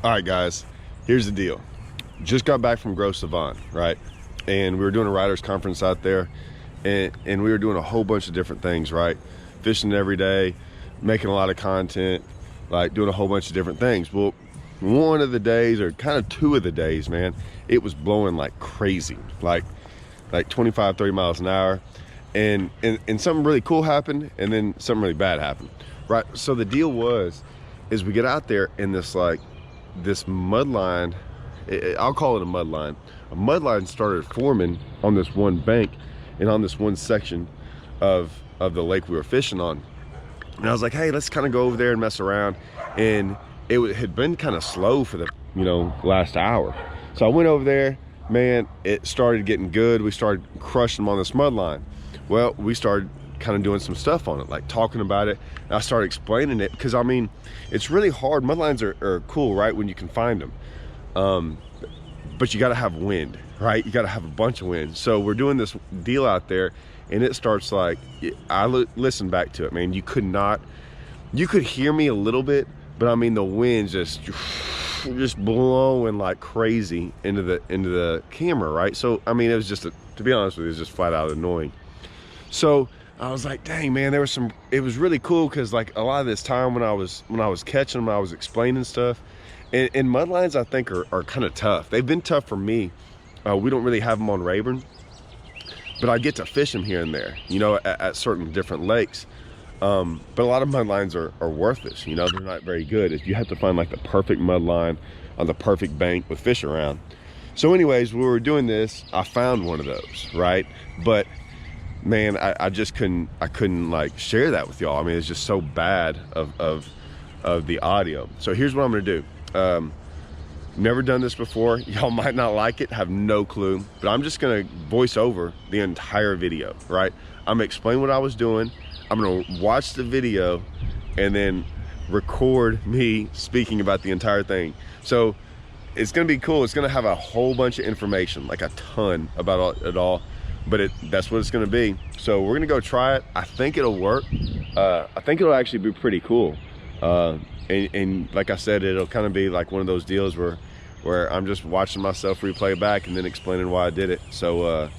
All right, guys, here's the deal. Just got back from Gros Savant, right? And we were doing a writers conference out there, and we were doing a whole bunch of different things, right? Fishing every day, making a lot of content, like doing a whole bunch of different things. Well, one of the days, or kind of two of the days, man, it was blowing like crazy, like 25, 30 miles an hour. And something really cool happened, and then something really bad happened, right? So the deal is we get out there, and this mud line, I'll call it a mud line. A mud line started forming on this one bank and on this one section of the lake we were fishing on. And I was like, hey, let's kind of go over there and mess around. And it had been kind of slow for the last hour. So I went over there, man, it started getting good. We started crushing them on this mud line. Well, we started kind of doing some stuff on it, like talking about it. And I started explaining it because, I mean, it's really hard. Mud lines are cool, right, when you can find them. But you got to have wind, right? You got to have a bunch of wind. So we're doing this deal out there, and it starts like, I listened back to it, man. You could hear me a little bit, but I mean, the wind just blowing like crazy into the camera, right? So, I mean, it was just, to be honest with you, it was just flat out annoying. So I was like, dang, man, it was really cool because like a lot of this time when I was catching them, I was explaining stuff. And mud lines, I think, are kind of tough. They've been tough for me. We don't really have them on Rayburn, but I get to fish them here and there, at certain different lakes. But a lot of mud lines are worthless, they're not very good. You have to find like the perfect mud line on the perfect bank with fish around. So anyways, when we were doing this, I found one of those, right? But man, I just couldn't like share that with y'all. I mean, it's just so bad of the audio. So here's what I'm gonna do. Never done this before. Y'all might not like it, have no clue, but I'm just gonna voice over the entire video, right? I'm gonna explain what I was doing. I'm gonna watch the video and then record me speaking about the entire thing. So it's gonna be cool. It's gonna have a whole bunch of information, like a ton about it all, but that's what it's gonna be. So we're gonna go try it. I think it'll work. I think it'll actually be pretty cool. And like I said, it'll kind of be like one of those deals where I'm just watching myself replay back and then explaining why I did it. So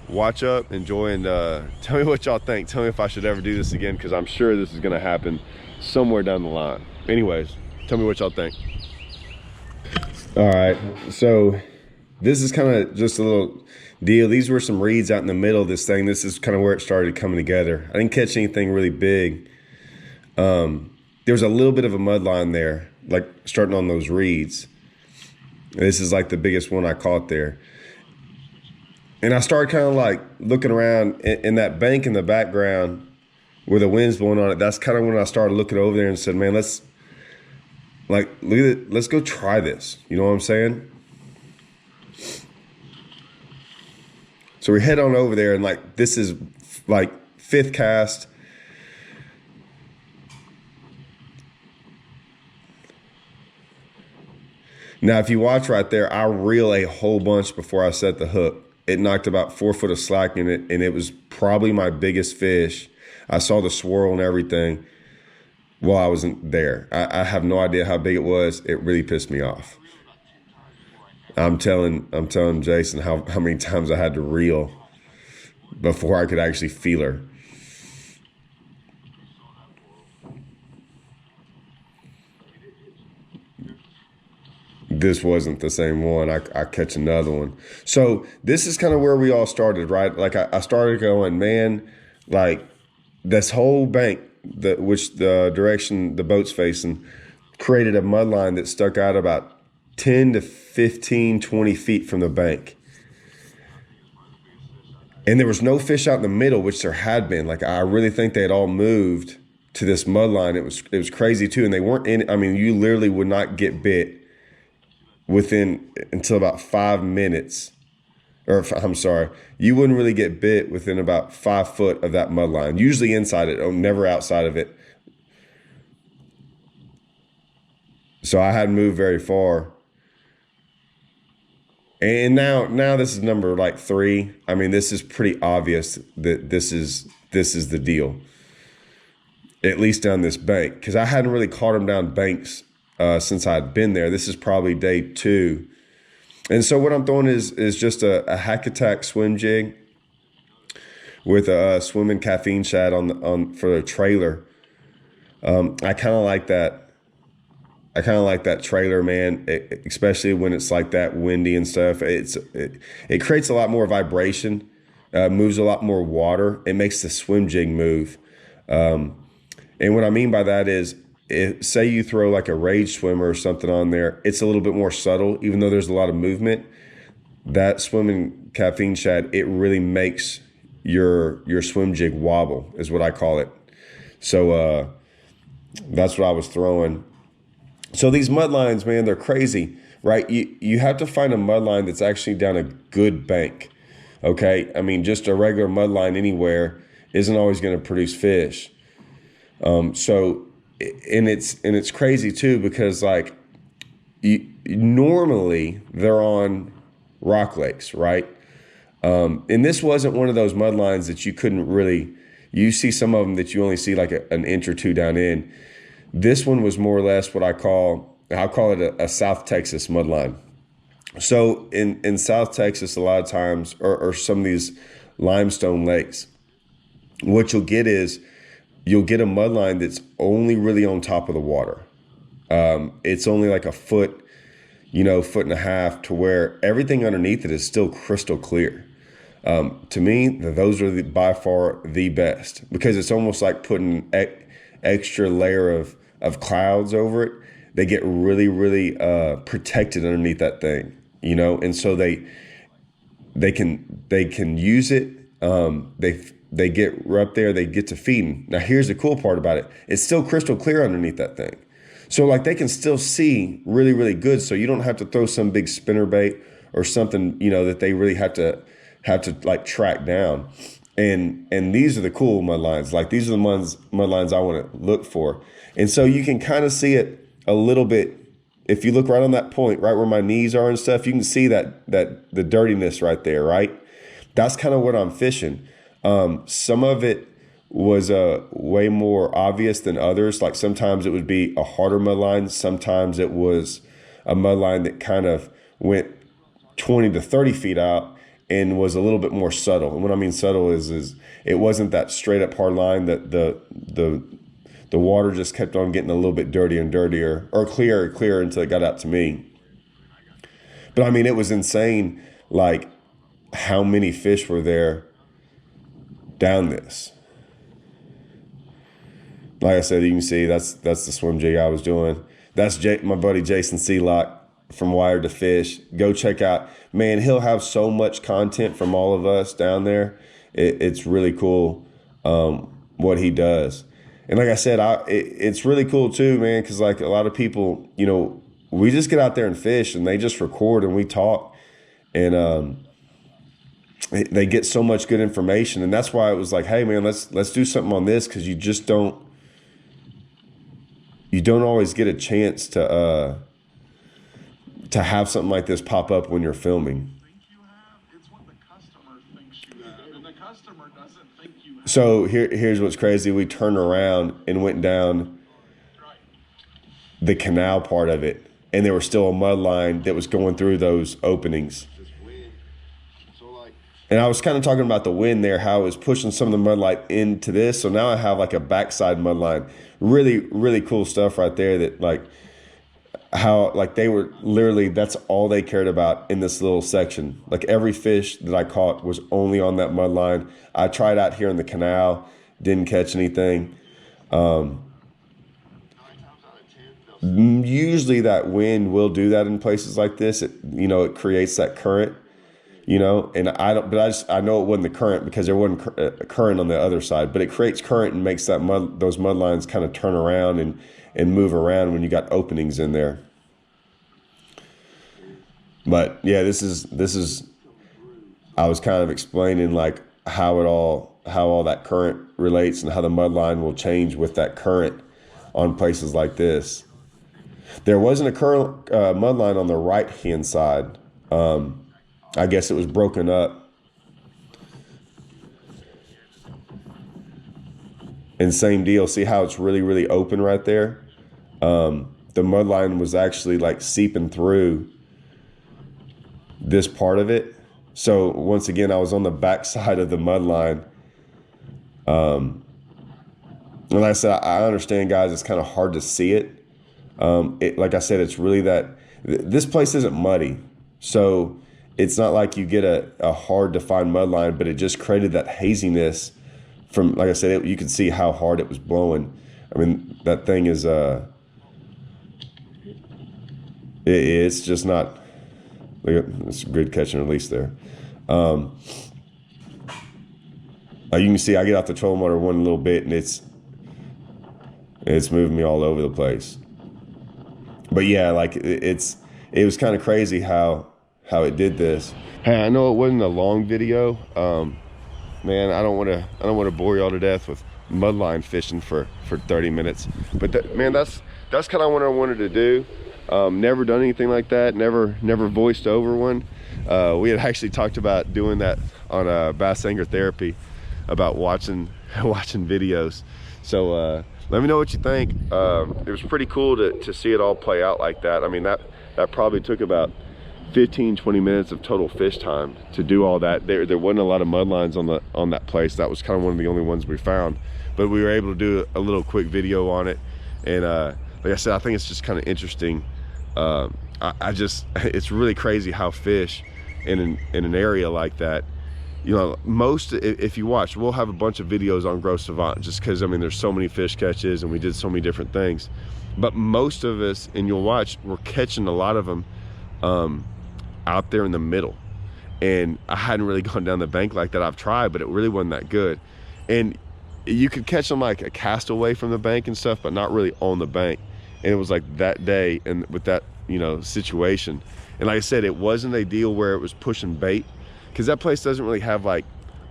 watch up, enjoy, and tell me what y'all think. Tell me if I should ever do this again, because I'm sure this is gonna happen somewhere down the line. Anyways, tell me what y'all think. All right, so this is kind of just a little deal. These were some reeds out in the middle of this thing. This is kind of where it started coming together. I didn't catch anything really big. There's a little bit of a mud line there, like starting on those reeds. This is like the biggest one I caught there. And I started kind of like looking around in that bank in the background where the wind's blowing on it. That's kind of when I started looking over there and said, man, let's go try this. You know what I'm saying? So we head on over there, and like, this is like fifth cast. Now, if you watch right there, I reel a whole bunch before I set the hook. It knocked about 4 foot of slack in it, and it was probably my biggest fish. I saw the swirl and everything while I wasn't there. I have no idea how big it was. It really pissed me off. I'm telling Jason how many times I had to reel before I could actually feel her. This wasn't the same one. I catch another one. So this is kind of where we all started, right? Like I started going, man, like this whole bank, which the direction the boat's facing, created a mud line that stuck out about 10 to 15, 20 feet from the bank. And there was no fish out in the middle, which there had been. Like, I really think they had all moved to this mud line. It was crazy too. And they weren't in, I mean, you literally would not get bit until about 5 minutes, or I'm sorry, you wouldn't really get bit within about 5 foot of that mud line, usually inside it, or never outside of it. So I hadn't moved very far. And now this is number like 3. I mean, this is pretty obvious that this is the deal, at least down this bank, because I hadn't really caught them down banks since I'd been there. This is probably day 2. And so what I'm throwing is just a hack attack swim jig with a swimming caffeine shad on for a trailer. I kind of like that. I kind of like that trailer, man, especially when it's like that windy and stuff. It creates a lot more vibration, moves a lot more water. It makes the swim jig move. And what I mean by that is, say you throw like a rage swimmer or something on there, it's a little bit more subtle, even though there's a lot of movement. That swimming caffeine shad, it really makes your swim jig wobble, is what I call it. So that's what I was throwing. So these mud lines, man, they're crazy, right? You have to find a mud line that's actually down a good bank. Okay, I mean, just a regular mud line anywhere isn't always going to produce fish. So, and it's crazy too, because like normally they're on rock lakes, right? And this wasn't one of those mud lines that you couldn't really. You see some of them that you only see like an inch or two down in. This one was more or less what I'll call it a South Texas mud line. So in South Texas, a lot of times, or some of these limestone lakes, what you'll get is you'll get a mud line that's only really on top of the water. It's only like a foot, foot and a half, to where everything underneath it is still crystal clear. To me, those are by far the best, because it's almost like putting extra layer of clouds over it. They get really, really protected underneath that thing, and so they can use it. They get up there, they get to feeding. Now here's the cool part about it. It's still crystal clear underneath that thing. So like they can still see really, really good. So you don't have to throw some big spinner bait or something, that they really have to like track down. And these are the cool mud lines. Like these are the mud lines I want to look for. And so you can kind of see it a little bit. If you look right on that point, right where my knees are and stuff, you can see that the dirtiness right there, right? That's kind of what I'm fishing. Some of it was way more obvious than others. Like sometimes it would be a harder mud line. Sometimes it was a mud line that kind of went 20 to 30 feet out and was a little bit more subtle. And what I mean subtle is it wasn't that straight up hard line, that the water just kept on getting a little bit dirtier and dirtier, or clearer and clearer, until it got out to me. But I mean, it was insane, like how many fish were there down this. Like I said, you can see that's the swim jig I was doing. That's my buddy Jason Sealock from Wired to Fish. Go check out, man, he'll have so much content from all of us down there. It's really cool what he does. And like I said, it's really cool too, man, because like a lot of people, we just get out there and fish, and they just record and we talk, and they get so much good information. And that's why it was like, hey man, let's do something on this, because you don't always get a chance to have something like this pop up when you're filming. So here's what's crazy. We turned around and went down the canal part of it, and there was still a mud line that was going through those openings. And I was kind of talking about the wind there, how it was pushing some of the mud line into this. So now I have like a backside mud line. Really, really cool stuff right there, that like how like they were literally, that's all they cared about in this little section. Like every fish that I caught was only on that mud line. I tried out here in the canal, didn't catch anything. Usually that wind will do that in places like this. It creates that current. And I know it wasn't the current, because there wasn't a current on the other side, but it creates current and makes those mud lines kind of turn around and move around when you got openings in there. But yeah, this is I was kind of explaining like how all that current relates, and how the mud line will change with that current on places like this. There wasn't a current mud line on the right hand side. I guess it was broken up. And same deal. See how it's really, really open right there? the mud line was actually like seeping through this part of it. So once again, I was on the back side of the mud line. And like I said, I understand, guys, it's kind of hard to see it. Like I said, it's really that this place isn't muddy. So it's not like you get a hard to find mud line, but it just created that haziness from, like I said, you could see how hard it was blowing. I mean, that thing is, it's just not, it's a good catch and release there. You can see I get off the trolling motor one little bit and it's moving me all over the place. But yeah, like it was kind of crazy how it did this. Hey, I know it wasn't a long video. Man, I don't want to bore y'all to death with mudline fishing for 30 minutes. But man, that's kind of what I wanted to do. Never done anything like that. Never voiced over one. We had actually talked about doing that on Bass Angler Therapy, about watching videos. So let me know what you think. It was pretty cool to see it all play out like that. I mean, that probably took about 15-20 minutes of total fish time to do all that. There wasn't a lot of mud lines on that place. That was kind of one of the only ones we found, but we were able to do a little quick video on it. And like I said, I think it's just kind of interesting. It's really crazy how fish in an area like that, you know, if you watch, we'll have a bunch of videos on Gros Savant, just because, I mean, there's so many fish catches and we did so many different things. But most of us, and you'll watch, we're catching a lot of them out there in the middle. And I hadn't really gone down the bank like that. I've tried, but it really wasn't that good. And you could catch them like a cast away from the bank and stuff, but not really on the bank. And it was like that day, and with that, you know, situation. And like I said, it wasn't a deal where it was pushing bait, because that place doesn't really have like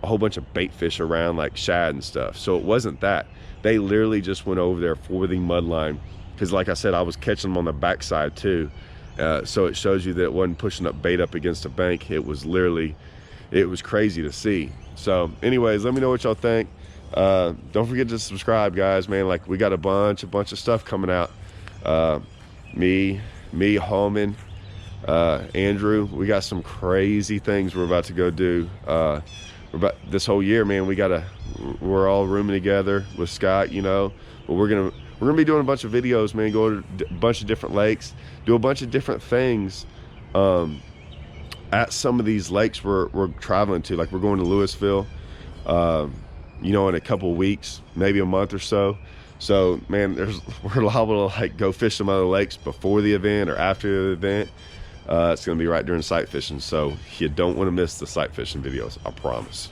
a whole bunch of bait fish around, like shad and stuff. So it wasn't that. They literally just went over there for the mud line, because like I said, I was catching them on the backside too. So it shows you that it wasn't pushing up bait up against a bank. It was literally, it was crazy to see. So anyways, let me know what y'all think. Don't forget to subscribe, guys, man. Like, we got a bunch of stuff coming out. Me, Holman, Andrew, we got some crazy things we're about to go do. This whole year, man, we're all rooming together with Scott, you know, but we're gonna be doing a bunch of videos, man. Go to a bunch of different lakes, do a bunch of different things at some of these lakes we're traveling to. Like, we're going to Louisville, you know, in a couple of weeks, maybe a month or so. So man, we're liable to like go fish some other lakes before the event or after the event. It's gonna be right during sight fishing, so you don't want to miss the sight fishing videos, I promise.